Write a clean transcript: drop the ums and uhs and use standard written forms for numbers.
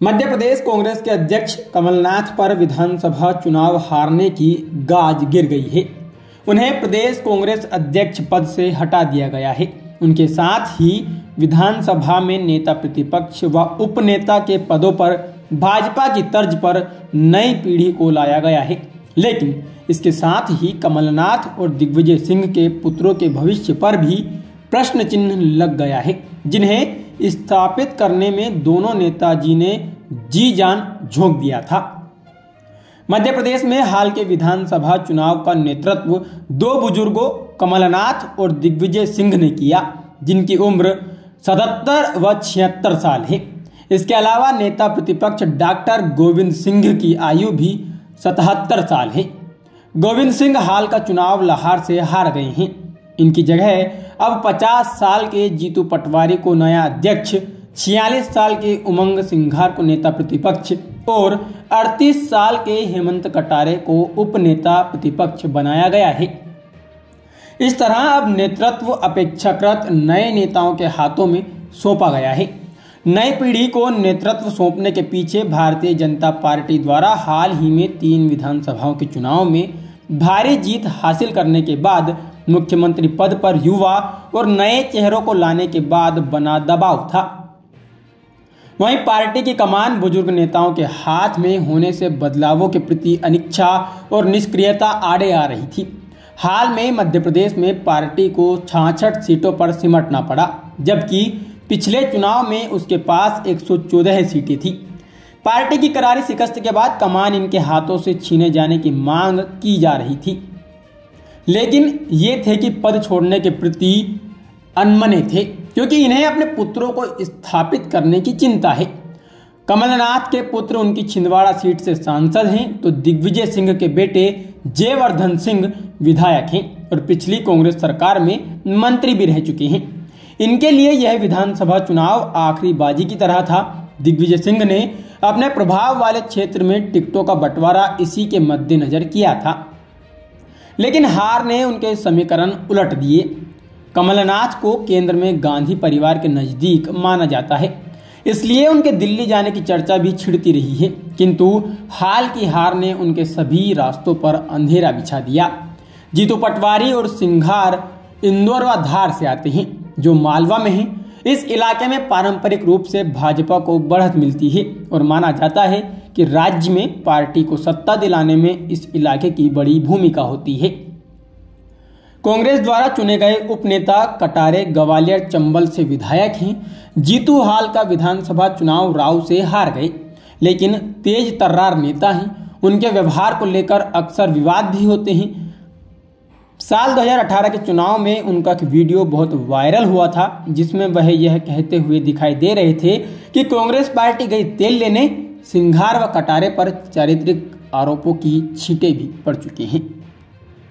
मध्य प्रदेश कांग्रेस के अध्यक्ष कमलनाथ पर विधानसभा चुनाव हारने की गाज गिर गई है। उन्हें प्रदेश कांग्रेस अध्यक्ष पद से हटा दिया गया है। उनके साथ ही विधानसभा में नेता प्रतिपक्ष व उपनेता के पदों पर भाजपा की तर्ज पर नई पीढ़ी को लाया गया है। लेकिन इसके साथ ही कमलनाथ और दिग्विजय सिंह के पुत्रों के भविष्य पर भी प्रश्न चिन्ह लग गया है, जिन्हें स्थापित करने में दोनों नेताजी ने जी जान झोंक दिया था। मध्य प्रदेश में हाल के विधानसभा चुनाव का नेतृत्व दो बुजुर्गों कमलनाथ और दिग्विजय सिंह ने किया, जिनकी उम्र 77 व 76 साल है। इसके अलावा नेता प्रतिपक्ष डॉक्टर गोविंद सिंह की आयु भी 77 साल है। गोविंद सिंह हाल का चुनाव लाहौर से हार गए हैं। इनकी जगह अब 50 साल के जीतू पटवारी को नया अध्यक्ष, 46 साल के उमंग सिंघार को नेता प्रतिपक्ष और 38 साल के हेमंत कटारे को उपनेता प्रतिपक्ष बनाया गया है। इस तरह अब नेतृत्व अपेक्षाकृत नए नेताओं के हाथों में सौंपा गया है। नई पीढ़ी को नेतृत्व सौंपने के पीछे भारतीय जनता पार्टी द्वारा हाल ही में 3 विधानसभाओं के चुनाव में भारी जीत हासिल करने के बाद मुख्यमंत्री पद पर युवा और नए चेहरों को लाने के बाद बना दबाव था। वहीं पार्टी की कमान बुजुर्ग नेताओं के हाथ में होने से बदलावों के प्रति अनिच्छा और निष्क्रियता आड़े आ रही थी। हाल में मध्य प्रदेश में पार्टी को 66 सीटों पर सिमटना पड़ा, जबकि पिछले चुनाव में उसके पास 114 सीटें थी। पार्टी की करारी शिकस्त के बाद कमान इनके हाथों से छीने जाने की मांग की जा रही थी, लेकिन ये थे कि पद छोड़ने के प्रति अनमने थे, क्योंकि इन्हें अपने पुत्रों को स्थापित करने की चिंता है। कमलनाथ के पुत्र उनकी छिंदवाड़ा सीट से सांसद हैं, तो दिग्विजय सिंह के बेटे जयवर्धन सिंह विधायक हैं और पिछली कांग्रेस सरकार में मंत्री भी रह चुके हैं। इनके लिए यह विधानसभा चुनाव आखिरी बाजी की तरह था। दिग्विजय सिंह ने अपने प्रभाव वाले क्षेत्र में टिकटों का बंटवारा इसी के मद्देनजर किया था, लेकिन हार ने उनके समीकरण उलट दिए। कमलनाथ को केंद्र में गांधी परिवार के नजदीक माना जाता है, इसलिए उनके दिल्ली जाने की चर्चा भी छिड़ती रही है, किंतु हाल की हार ने उनके सभी रास्तों पर अंधेरा बिछा दिया। जीतू पटवारी और सिंघार इंदौर व धार से आते हैं, जो मालवा में है। इस इलाके में पारंपरिक रूप से भाजपा को बढ़त मिलती है और माना जाता है कि राज्य में पार्टी को सत्ता दिलाने में इस इलाके की बड़ी भूमिका होती है। कांग्रेस द्वारा चुने गए उपनेता कटारे ग्वालियर चंबल से विधायक हैं। जीतू हाल का विधानसभा चुनाव राव से हार गए, लेकिन तेज तर्रार नेता हैं। उनके व्यवहार को लेकर अक्सर विवाद भी होते हैं। साल 2018 के चुनाव में उनका एक वीडियो बहुत वायरल हुआ था, जिसमें वह यह कहते हुए दिखाई दे रहे थे कि कांग्रेस पार्टी गई तेल लेने। सिंघार व कटारे पर चारित्रिक आरोपों की छींटें भी पड़ चुकी हैं।